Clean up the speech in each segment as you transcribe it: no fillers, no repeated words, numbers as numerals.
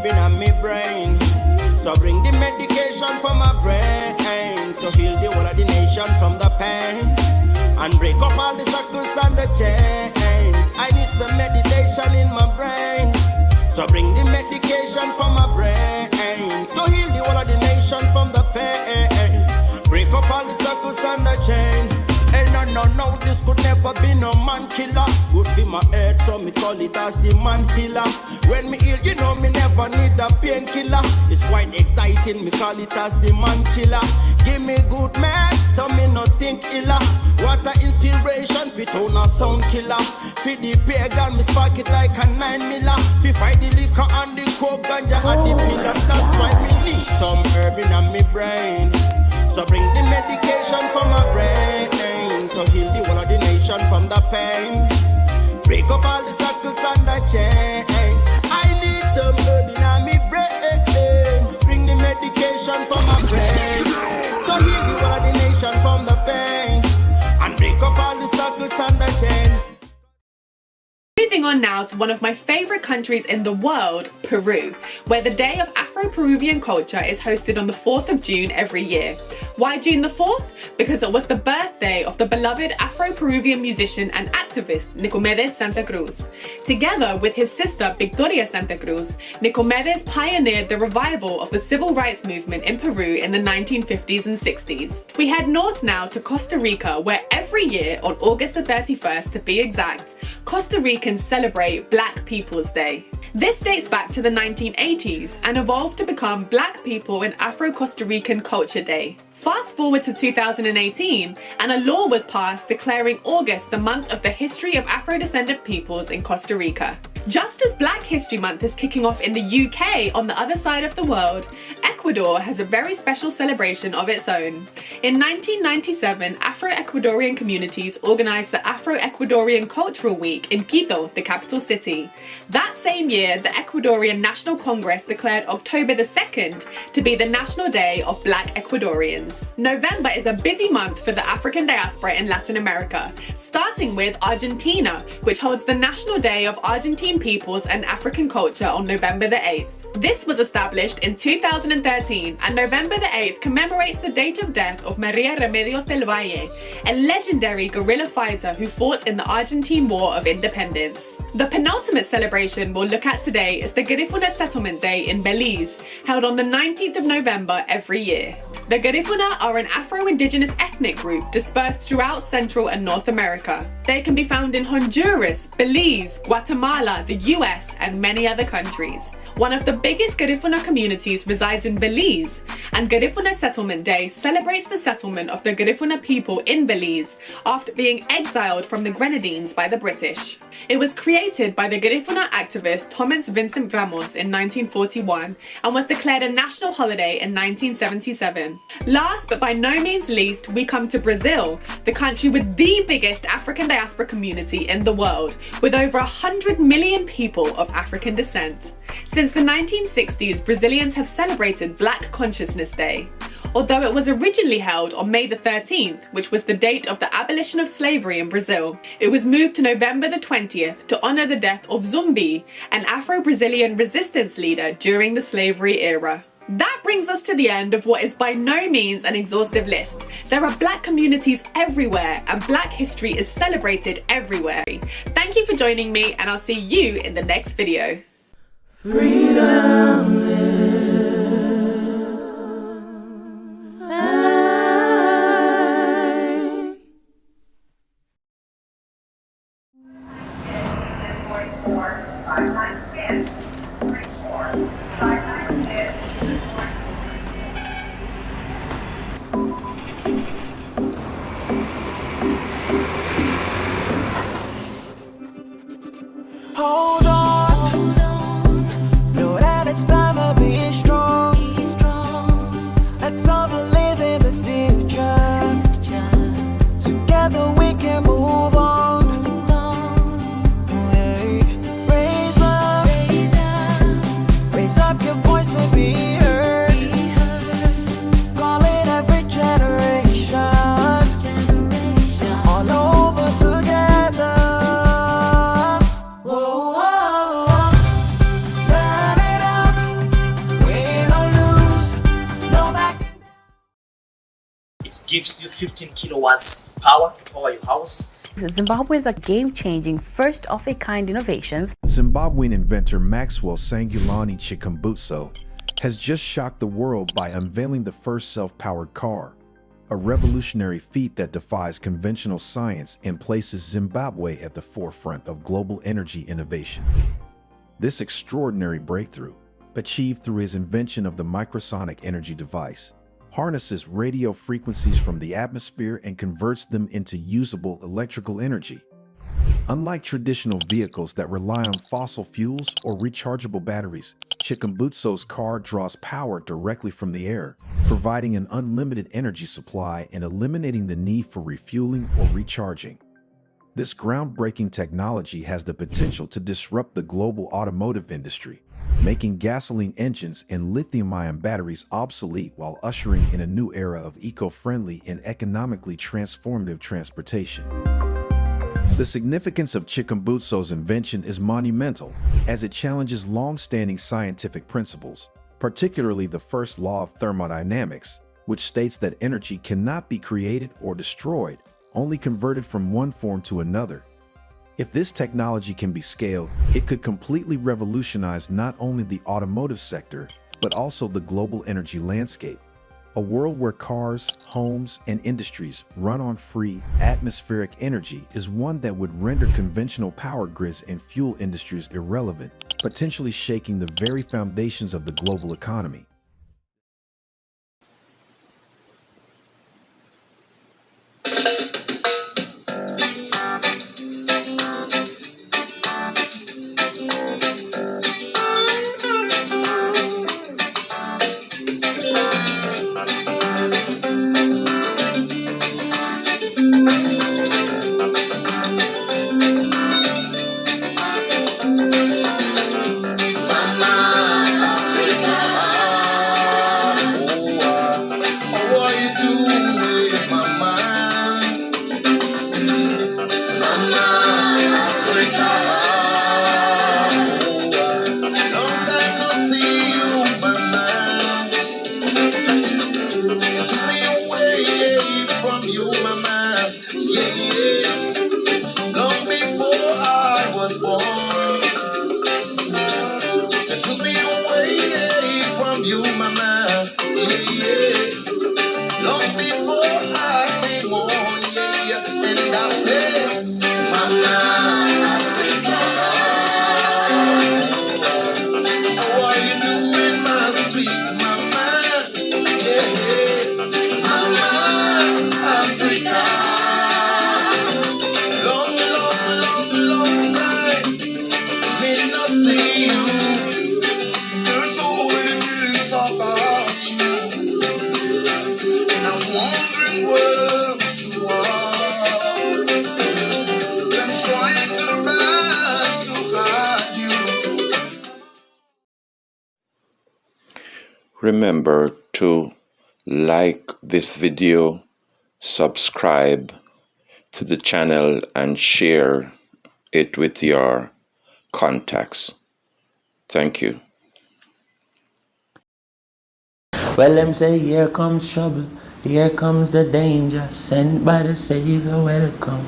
herb in my brain. So bring the medication for my brain to heal the whole of the nation from the pain and break up all the circles and the chains. I need some meditation in my brain. So bring the medication for my brain to heal the whole of the nation from the pain. Break up all the circles and the chain. Hey, no, this could never be no man killer. Good for my head, so me call it as the man healer. When me ill, you know me never need a painkiller. It's quite exciting, me call it as the man chiller. Give me good meds, so me not think iller. What a inspiration, fit on a sound killer. For the pagan, me spark it like a 9 miller. Fi fight the liquor and the coke, ganja and the pillar. That's why me need some herb in my brain. So bring the medication for my brain to heal the whole of the nation from the pain. Break up all the circles and the chains. I need some herb in my brain. Bring the medication for my brain to heal the whole of the nation from the pain and break up all the circles and the chains. Moving on now to one of my favourite countries in the world, Peru, where the Day of Afro-Peruvian Culture is hosted on the 4th of June every year. Why June the 4th? Because it was the birthday of the beloved Afro-Peruvian musician and activist Nicomedes Santa Cruz. Together with his sister Victoria Santa Cruz, Nicomedes pioneered the revival of the civil rights movement in Peru in the 1950s and 60s. We head north now to Costa Rica, where every year on August the 31st to be exact, Costa Ricans celebrate Black People's Day. This dates back to the 1980s and evolved to become Black People in Afro-Costa Rican Culture Day. Fast forward to 2018 and a law was passed declaring August the month of the history of Afro-descendant peoples in Costa Rica. Just as Black History Month is kicking off in the UK on the other side of the world, Ecuador has a very special celebration of its own. In 1997, Afro-Ecuadorian communities organised the Afro-Ecuadorian Cultural Week in Quito, the capital city. That same year, the Ecuadorian National Congress declared October the 2nd to be the National Day of Black Ecuadorians. November is a busy month for the African diaspora in Latin America, starting with Argentina, which holds the National Day of Argentine Peoples and African Culture on November the 8th. This was established in 2013 and November the 8th commemorates the date of death of Maria Remedios del Valle, a legendary guerrilla fighter who fought in the Argentine War of Independence. The penultimate celebration we'll look at today is the Garifuna Settlement Day in Belize, held on the 19th of November every year. The Garifuna are an Afro-Indigenous ethnic group dispersed throughout Central and North America. They can be found in Honduras, Belize, Guatemala, the US, and many other countries. One of the biggest Garifuna communities resides in Belize, and Garifuna Settlement Day celebrates the settlement of the Garifuna people in Belize after being exiled from the Grenadines by the British. It was created by the Garifuna activist Thomas Vincent Ramos in 1941 and was declared a national holiday in 1977. Last but by no means least, we come to Brazil, the country with the biggest African diaspora community in the world, with over 100 million people of African descent. Since the 1960s, Brazilians have celebrated Black Consciousness Day. Although it was originally held on May the 13th, which was the date of the abolition of slavery in Brazil, it was moved to November the 20th to honour the death of Zumbi, an Afro-Brazilian resistance leader during the slavery era. That brings us to the end of what is by no means an exhaustive list. There are Black communities everywhere and Black history is celebrated everywhere. Thank you for joining me and I'll see you in the next video. Freedom is Hold on, know that gives you 15 kilowatts power to power your house. Zimbabweans are game-changing, first-of-a-kind innovations. Zimbabwean inventor Maxwell Chikumbutso has just shocked the world by unveiling the first self-powered car, a revolutionary feat that defies conventional science and places Zimbabwe at the forefront of global energy innovation. This extraordinary breakthrough, achieved through his invention of the microsonic energy device, harnesses radio frequencies from the atmosphere and converts them into usable electrical energy. Unlike traditional vehicles that rely on fossil fuels or rechargeable batteries, Chikumbutso's car draws power directly from the air, providing an unlimited energy supply and eliminating the need for refueling or recharging. This groundbreaking technology has the potential to disrupt the global automotive industry, making gasoline engines and lithium-ion batteries obsolete while ushering in a new era of eco-friendly and economically transformative transportation. The significance of Chikumbutso's invention is monumental, as it challenges long-standing scientific principles, particularly the first law of thermodynamics, which states that energy cannot be created or destroyed, only converted from one form to another. If this technology can be scaled, it could completely revolutionize not only the automotive sector, but also the global energy landscape. A world where cars, homes, and industries run on free, atmospheric energy is one that would render conventional power grids and fuel industries irrelevant, potentially shaking the very foundations of the global economy. Remember to like this video, subscribe to the channel, and share it with your contacts. Thank you. Well, them say, here comes trouble, here comes the danger, sent by the Savior, welcome.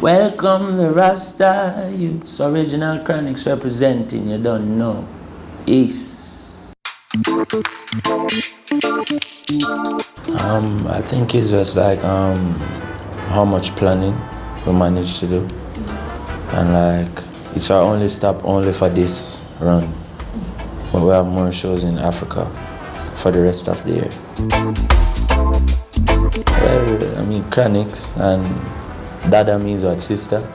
Welcome the Rasta youths, original Chronnix representing, you don't know. East. I think it's just like how much planning we managed to do, and like it's our only stop only for this run, but we have more shows in Africa for the rest of the year. Well, I mean Chronnix, and Dada means what, sister?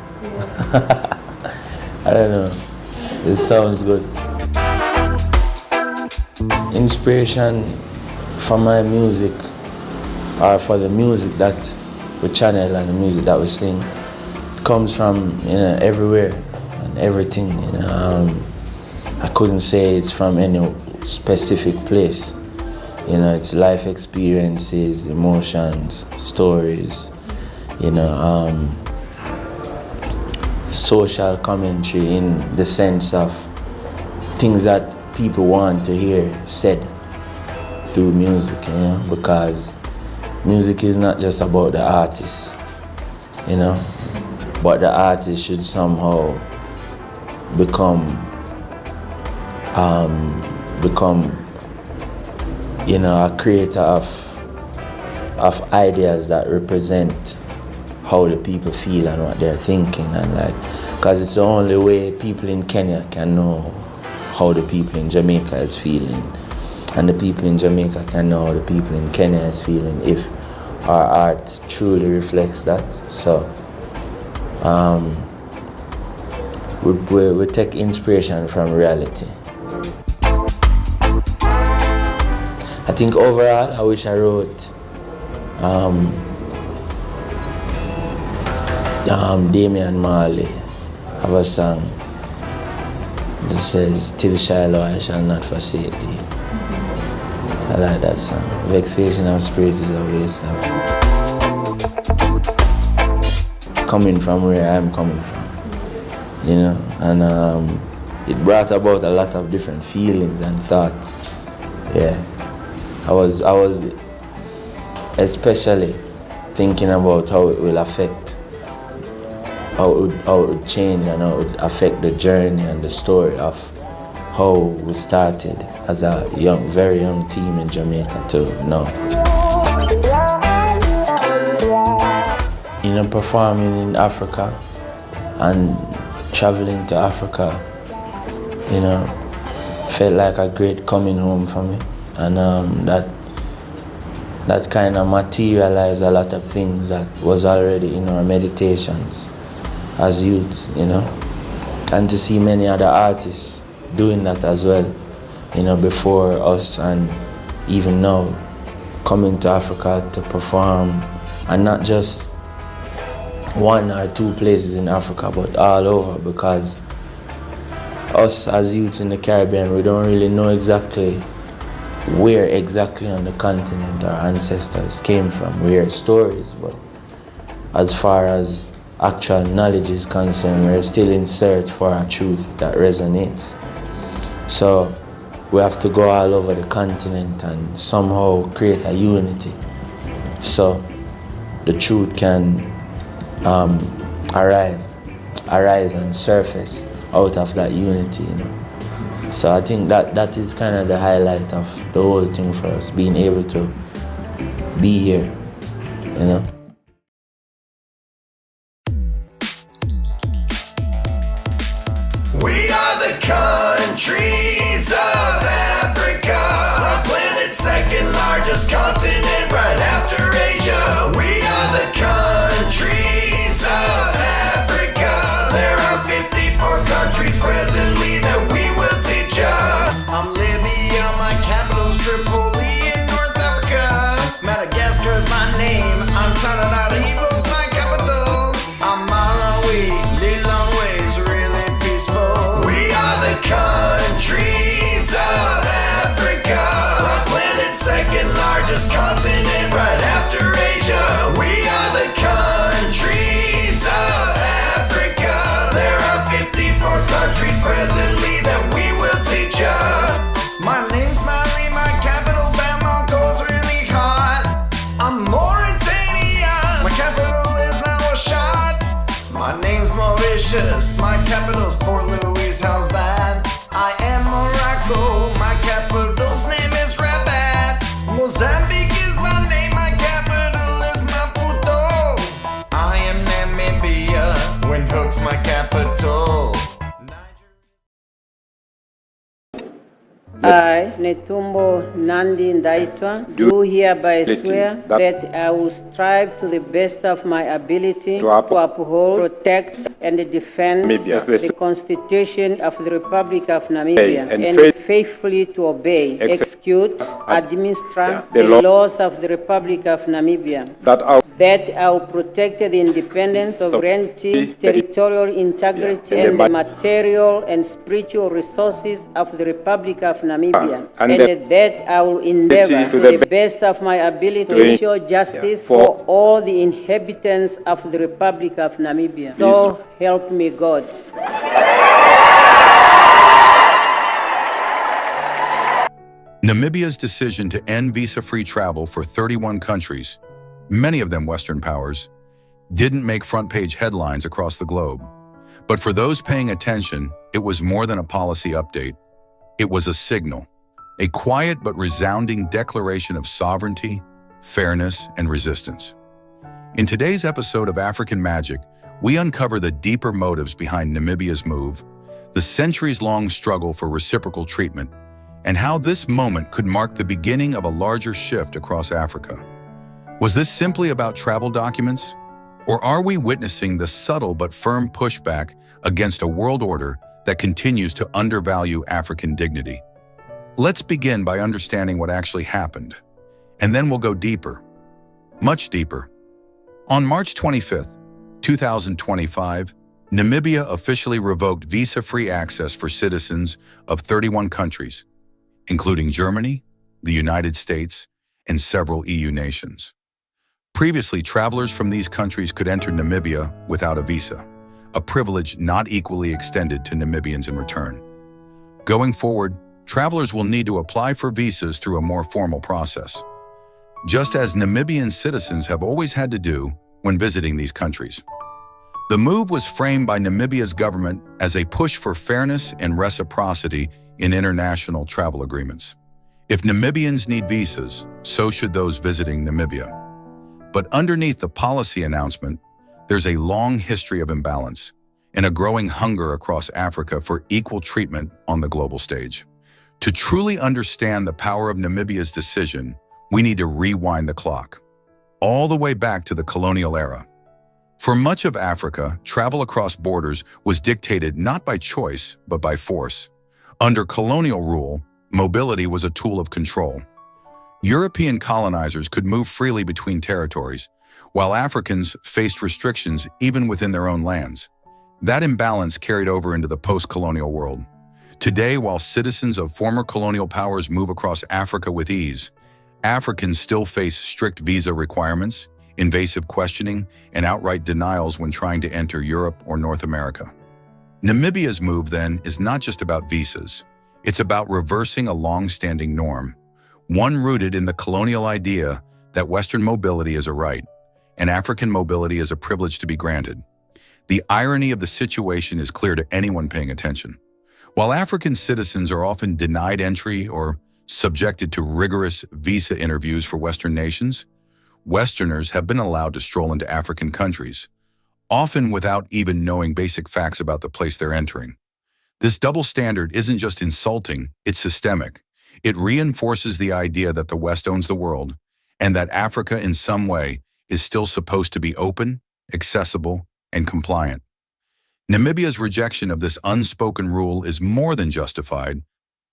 I don't know, it sounds good. Inspiration for my music, or for the music that we channel and the music that we sing, comes from everywhere and everything. I couldn't say it's from any specific place. It's life experiences, emotions, stories. Social commentary in the sense of things that people want to hear said through music, because music is not just about the artist, you know, but the artist should somehow become, you know, a creator of ideas that represent how the people feel and what they're thinking, and like, because it's the only way people in Kenya can know how the people in Jamaica is feeling, and the people in Jamaica can know how the people in Kenya is feeling if our art truly reflects that. So we take inspiration from reality. I think overall, I wish I wrote Damian Marley have a song that says, "Till Shiloh I shall not forsake thee." I like that song. Vexation of spirit is a waste of. Coming from where I'm coming from, you know, and it brought about a lot of different feelings and thoughts. Yeah, I was especially thinking about how it will affect, how it would change and how it would affect the journey and the story of how we started as a very young team in Jamaica to now. You know, performing in Africa and traveling to Africa, you know, felt like a great coming home for me, and that kind of materialized a lot of things that was already in our meditations as youth, you know, and to see many other artists doing that as well, you know, before us and even now, coming to Africa to perform, and not just one or two places in Africa, but all over, because us as youths in the Caribbean, we don't really know exactly where exactly on the continent our ancestors came from. We hear stories, but as far as actual knowledge is concerned, we're still in search for a truth that resonates. So we have to go all over the continent and somehow create a unity, so the truth can arise and surface out of that unity, you know. So I think that is kind of the highlight of the whole thing for us, being able to be here, you know. We are the countries of Africa, our planet's second largest continent right after Asia. We are the countries of Africa. There are 54 countries presently that we will teach ya. I'm Libya, my capital's Tripoli in North Africa. Madagascar's my name, I'm Tananarivo's my capital. I'm Malawi, Lilongwe's really peaceful. We are the countries of Africa, our planet's second largest continent right after Asia. We are the countries of Africa. There are 54 countries presently that we will teach ya. My name's Mali, my capital Bamako's really hot. I'm Mauritania, my capital is now a shot. My name's Mauritius, my capital's Port Louis, how's that? I am Morocco, my capital's name is Rabat. Mozambique is my name, my capital is Maputo. I am Namibia, Windhoek's my capital. I, Netumbo Nandi Ndaitwa, do hereby swear that I will strive to the best of my ability to uphold, protect, and defend the Constitution of the Republic of Namibia, and faithfully to obey, execute, administer the laws of the Republic of Namibia, that I will protect the independence, sovereignty, territorial integrity, and the material and spiritual resources of the Republic of Namibia, and that I will endeavor to the best of my ability to ensure justice for all the inhabitants of the Republic of Namibia. So help me God. Namibia's decision to end visa-free travel for 31 countries many of them Western powers, didn't make front-page headlines across the globe. But for those paying attention, it was more than a policy update. It was a signal, a quiet but resounding declaration of sovereignty, fairness, and resistance. In today's episode of African Magic, we uncover the deeper motives behind Namibia's move, the centuries-long struggle for reciprocal treatment, and how this moment could mark the beginning of a larger shift across Africa. Was this simply about travel documents? Or are we witnessing the subtle but firm pushback against a world order that continues to undervalue African dignity? Let's begin by understanding what actually happened, and then we'll go deeper, much deeper. On March 25th, 2025, Namibia officially revoked visa-free access for citizens of 31 countries, including Germany, the United States, and several EU nations. Previously, travelers from these countries could enter Namibia without a visa, a privilege not equally extended to Namibians in return. Going forward, travelers will need to apply for visas through a more formal process, just as Namibian citizens have always had to do when visiting these countries. The move was framed by Namibia's government as a push for fairness and reciprocity in international travel agreements. If Namibians need visas, so should those visiting Namibia. But underneath the policy announcement, there's a long history of imbalance and a growing hunger across Africa for equal treatment on the global stage. To truly understand the power of Namibia's decision, we need to rewind the clock, all the way back to the colonial era. For much of Africa, travel across borders was dictated not by choice, but by force. Under colonial rule, mobility was a tool of control. European colonizers could move freely between territories, while Africans faced restrictions even within their own lands. That imbalance carried over into the post-colonial world. Today, while citizens of former colonial powers move across Africa with ease, Africans still face strict visa requirements, invasive questioning, and outright denials when trying to enter Europe or North America. Namibia's move, then, is not just about visas. It's about reversing a long-standing norm, one rooted in the colonial idea that Western mobility is a right, and African mobility is a privilege to be granted. The irony of the situation is clear to anyone paying attention. While African citizens are often denied entry or subjected to rigorous visa interviews for Western nations, Westerners have been allowed to stroll into African countries, often without even knowing basic facts about the place they're entering. This double standard isn't just insulting, it's systemic. It reinforces the idea that the West owns the world and that Africa in some way is still supposed to be open, accessible, and compliant. Namibia's rejection of this unspoken rule is more than justified,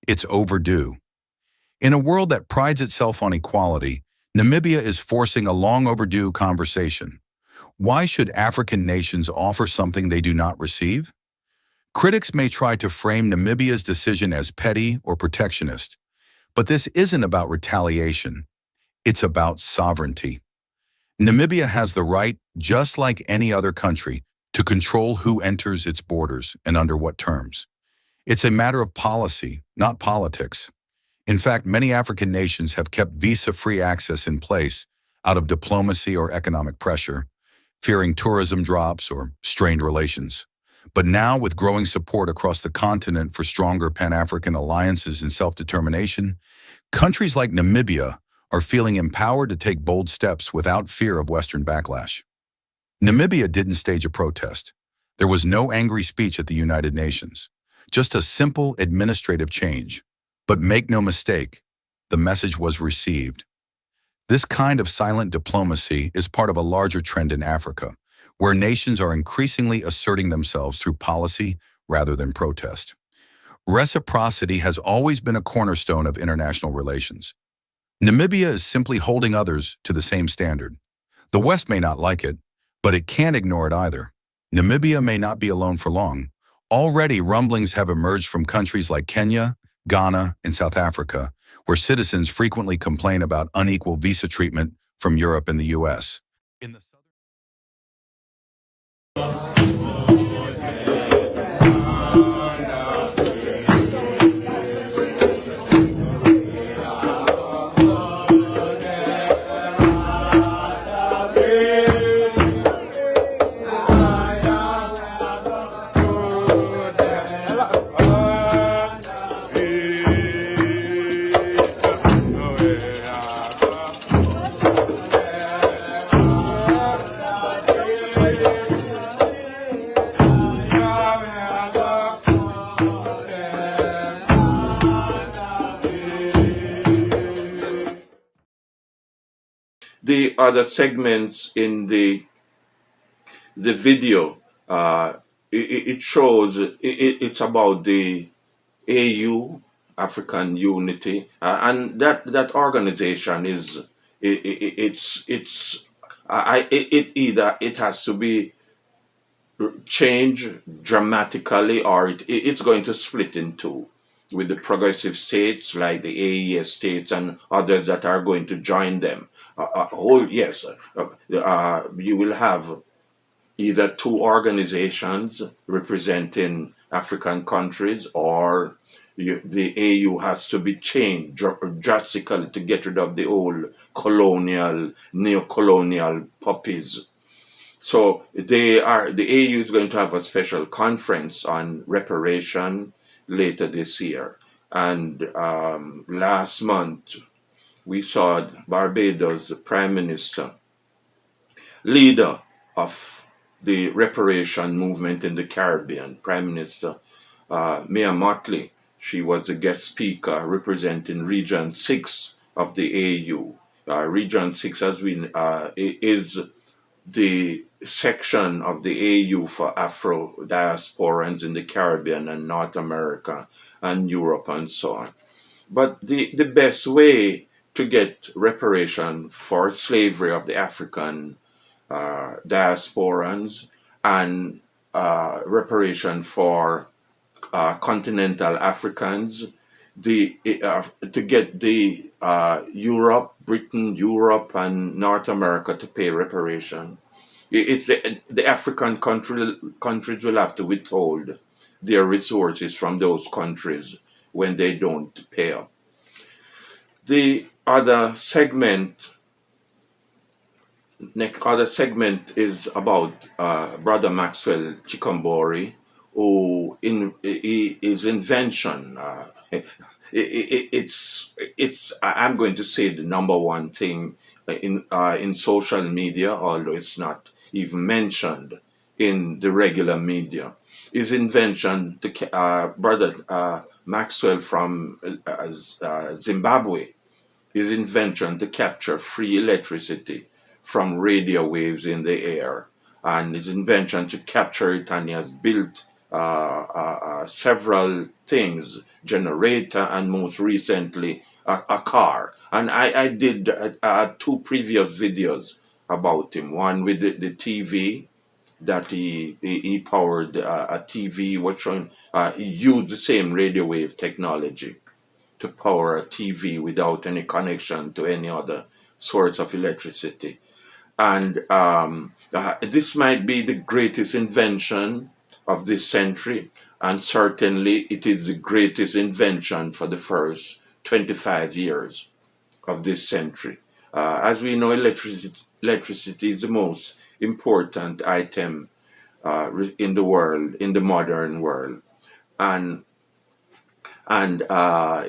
it's overdue. In a world that prides itself on equality, Namibia is forcing a long overdue conversation. Why should African nations offer something they do not receive? Critics may try to frame Namibia's decision as petty or protectionist, but this isn't about retaliation. It's about sovereignty. Namibia has the right, just like any other country, to control who enters its borders and under what terms. It's a matter of policy, not politics. In fact, many African nations have kept visa-free access in place out of diplomacy or economic pressure, fearing tourism drops or strained relations. But now, with growing support across the continent for stronger Pan-African alliances and self-determination, countries like Namibia are feeling empowered to take bold steps without fear of Western backlash. Namibia didn't stage a protest. There was no angry speech at the United Nations, just a simple administrative change. But make no mistake, the message was received. This kind of silent diplomacy is part of a larger trend in Africa, where nations are increasingly asserting themselves through policy rather than protest. Reciprocity has always been a cornerstone of international relations. Namibia is simply holding others to the same standard. The West may not like it, but it can't ignore it either. Namibia may not be alone for long. Already, rumblings have emerged from countries like Kenya, Ghana, and South Africa, where citizens frequently complain about unequal visa treatment from Europe and the US. In the the other segments in the video, it shows it's about the AU, African Unity, and that organization is it has to be changed dramatically, or it's going to split in two, with the progressive states like the AES states and others that are going to join them. You will have either two organizations representing African countries, or the AU has to be changed drastically to get rid of the old colonial, neo-colonial puppies. So the AU is going to have a special conference on reparation later this year. And last month, we saw Barbados' Prime Minister, leader of the reparation movement in the Caribbean, Prime Minister Mia Mottley. She was a guest speaker representing Region 6 of the AU. Region 6 is the section of the AU for Afro Diasporans in the Caribbean and North America and Europe and so on. But the best way to get reparation for slavery of the African diasporans and reparation for continental Africans, to get the Britain, Europe, and North America to pay reparation, it's the African countries will have to withhold their resources from those countries when they don't pay up. The other segment is about Brother Maxwell Chikumbutso, who his invention. I'm going to say the number one thing in social media, although it's not even mentioned in the regular media. His invention, Brother Maxwell from Zimbabwe, his invention to capture free electricity from radio waves in the air, and his invention to capture it, and he has built several things, generator, and most recently a car. And I did two previous videos about him, one with the TV, that he powered a TV, which he used the same radio wave technology to power a TV without any connection to any other source of electricity. And this might be the greatest invention of this century, and certainly it is the greatest invention for the first 25 years of this century. As we know, electricity is the most important item in the world, in the modern world. And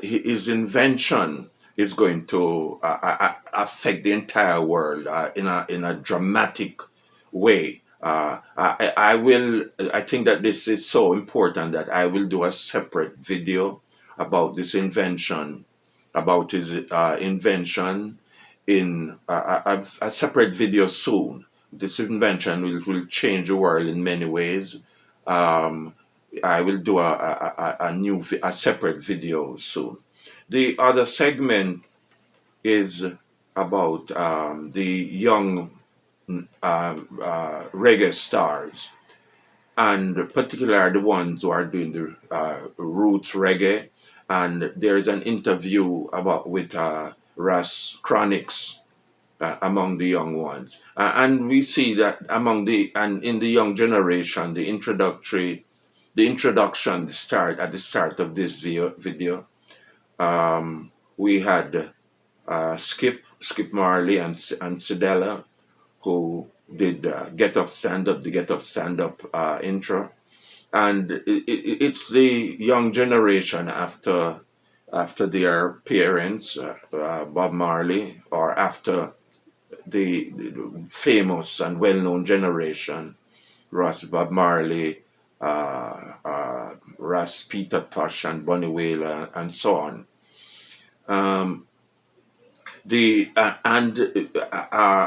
his invention is going to affect the entire world in a dramatic way. I think that this is so important that I will do a separate video about this invention, about his invention, in a separate video soon. This invention will change the world in many ways. I will do a separate video soon. The other segment is about the young reggae stars, and particularly the ones who are doing the roots reggae. And there is an interview with Chronnix among the young ones, and we see that in the young generation, the start at the start of this video, we had Skip Marley and Sidella, who did the Get Up Stand Up intro. And it's the young generation after their parents, Bob Marley, or after the famous and well-known generation, Bob Marley, Ras Peter Tosh and Bunny Wailer and so on.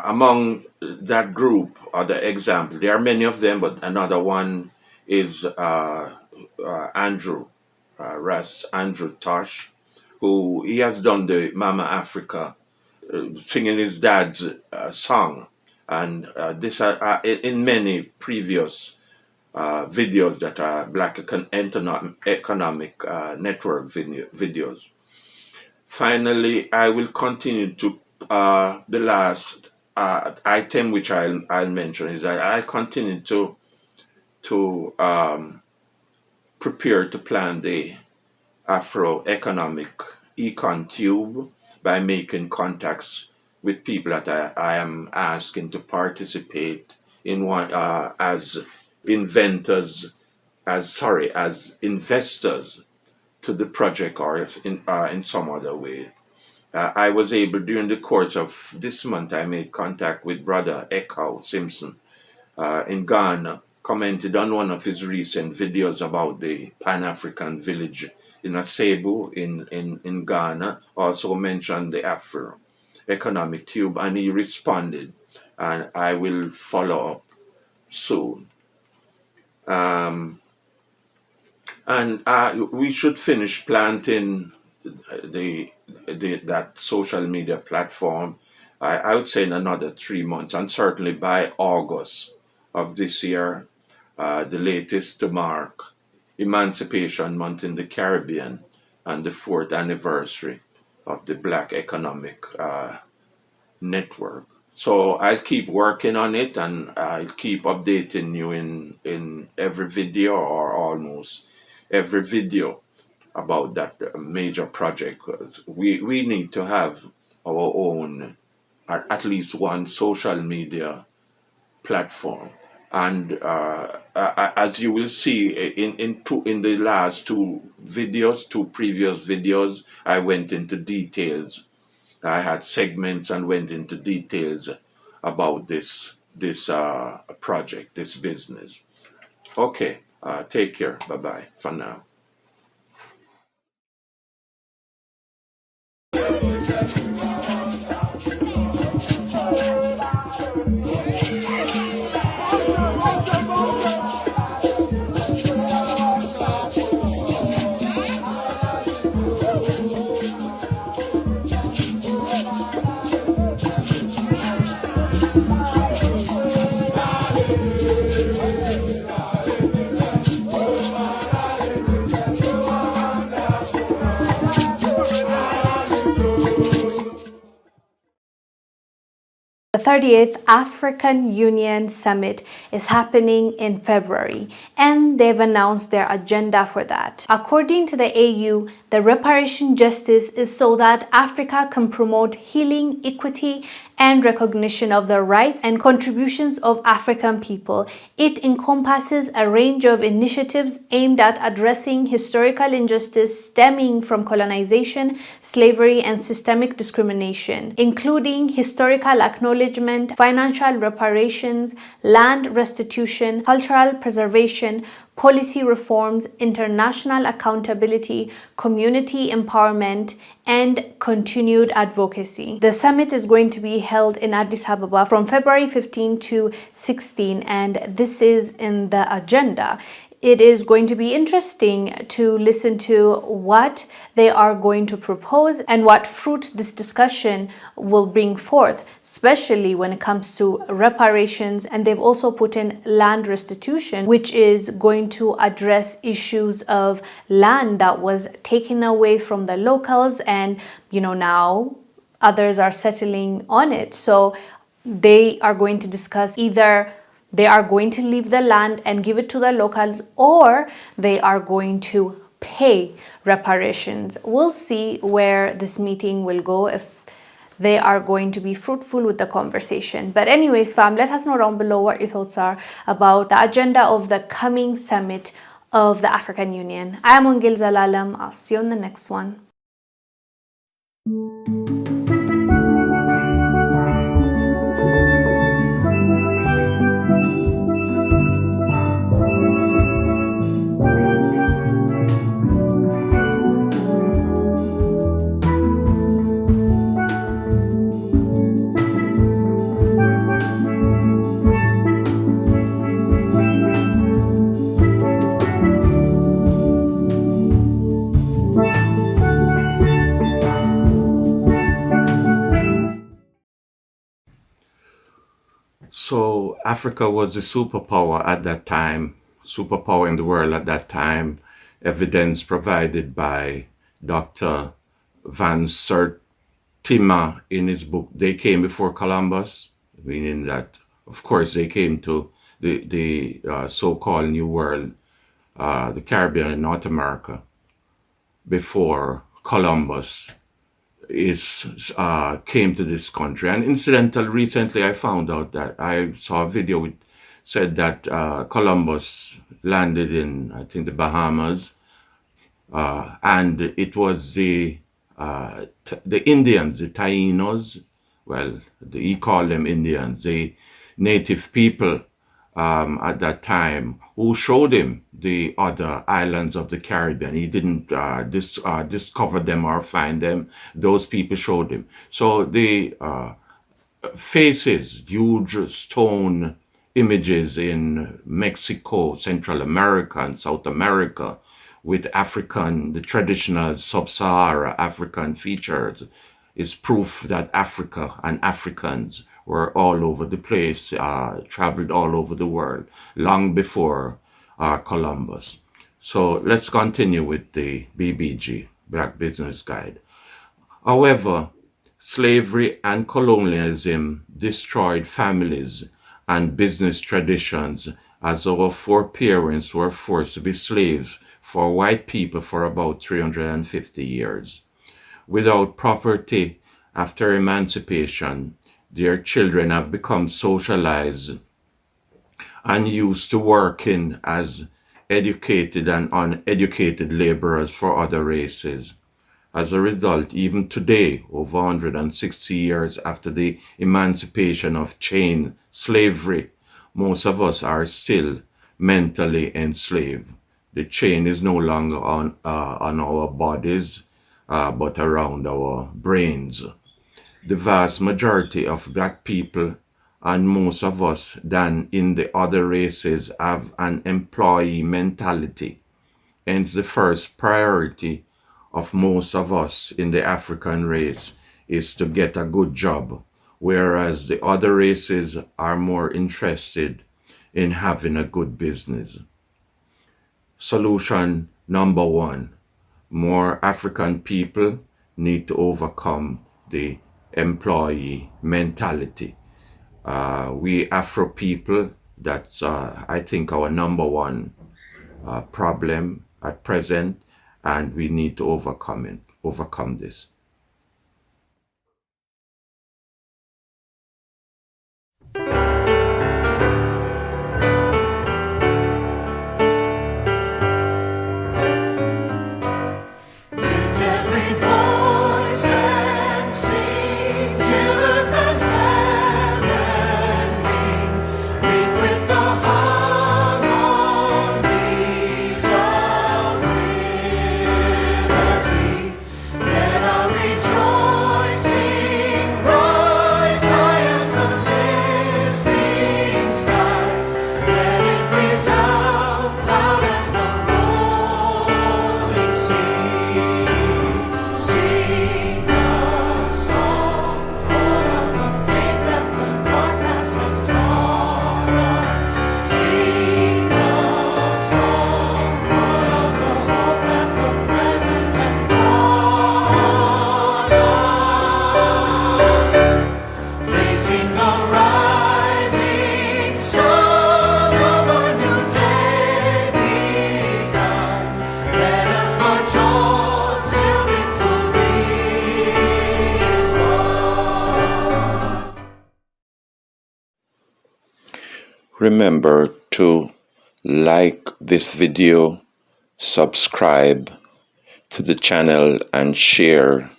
Among that group, other example, there are many of them, but another one is Andrew Tosh, who he has done the Mama Africa, singing his dad's song, and this in many previous videos that are Black Economic Network videos. Finally, I will continue to the last item which I'll mention is that I continue to prepare to plan the Afro Economic EconTube by making contacts with people that I am asking to participate in one as investors to the project or in some other way. I was able, during the course of this month, I made contact with Brother Econ Simpson in Ghana, commented on one of his recent videos about the Pan-African village in Asebu in Ghana, also mentioned the Afro Economic Tube, and he responded, and I will follow up soon. We should finish planting that social media platform, I would say in another 3 months, and certainly by August of this year, the latest to mark Emancipation Month in the Caribbean and the 4th anniversary of the Black Economic Network. So I'll keep working on it, and I'll keep updating you in every video or almost every video about that major project. We need to have our own, at least one social media platform. And as you will see in the last two previous videos, I went into details. I had segments and went into details about this project, this business. Okay, take care. Bye-bye for now. The 38th African Union Summit is happening in February, and they've announced their agenda for that. According to the AU, the reparation justice is so that Africa can promote healing, equity, and recognition of the rights and contributions of African people. It encompasses a range of initiatives aimed at addressing historical injustice stemming from colonization, slavery, and systemic discrimination, including historical acknowledgement, financial reparations, land restitution, cultural preservation, policy reforms, international accountability, community empowerment, and continued advocacy. The summit is going to be held in Addis Ababa from February 15 to 16, and this is in the agenda. It is going to be interesting to listen to what they are going to propose and what fruit this discussion will bring forth, especially when it comes to reparations. And they've also put in land restitution, which is going to address issues of land that was taken away from the locals, and now others are settling on it. So they are going to discuss either they are going to leave the land and give it to the locals, or they are going to pay reparations. We'll see where this meeting will go, if they are going to be fruitful with the conversation. But anyways, fam, let us know down below what your thoughts are about the agenda of the coming summit of the African Union. I am Ongil Zalalam. I'll see you on the next one. So Africa was the superpower at that time, superpower in the world at that time. Evidence provided by Dr. Van Sertima in his book, They Came Before Columbus, meaning that, of course, they came to the so-called New World, the Caribbean and North America, before Columbus came to this country. And incidentally, recently I found out that I saw a video which said that Columbus landed in, I think, the Bahamas, and it was the Indians, the Tainos, well, he called them Indians, the native people at that time, who showed him the other islands of the Caribbean. He didn't discover them or find them. Those people showed him. So the faces, huge stone images in Mexico, Central America, and South America, with the traditional sub-Sahara African features, is proof that Africa and Africans were all over the place, traveled all over the world, long before Columbus. So let's continue with the BBG, Black Business Guide. However, slavery and colonialism destroyed families and business traditions, as our foreparents were forced to be slaves for white people for about 350 years. Without property after emancipation, their children have become socialized and used to working as educated and uneducated laborers for other races. As a result, even today, over 160 years after the emancipation of chain slavery, most of us are still mentally enslaved. The chain is no longer on our bodies, but around our brains. The vast majority of Black people and most of us than in the other races have an employee mentality. Hence, the first priority of most of us in the African race is to get a good job, whereas the other races are more interested in having a good business. Solution number one: more African people need to overcome the employee mentality. We Afro people, that's I think our number one problem at present, and we need to overcome this. Remember to like this video, subscribe to the channel, and share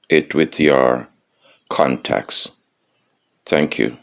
it with your contacts. Thank you.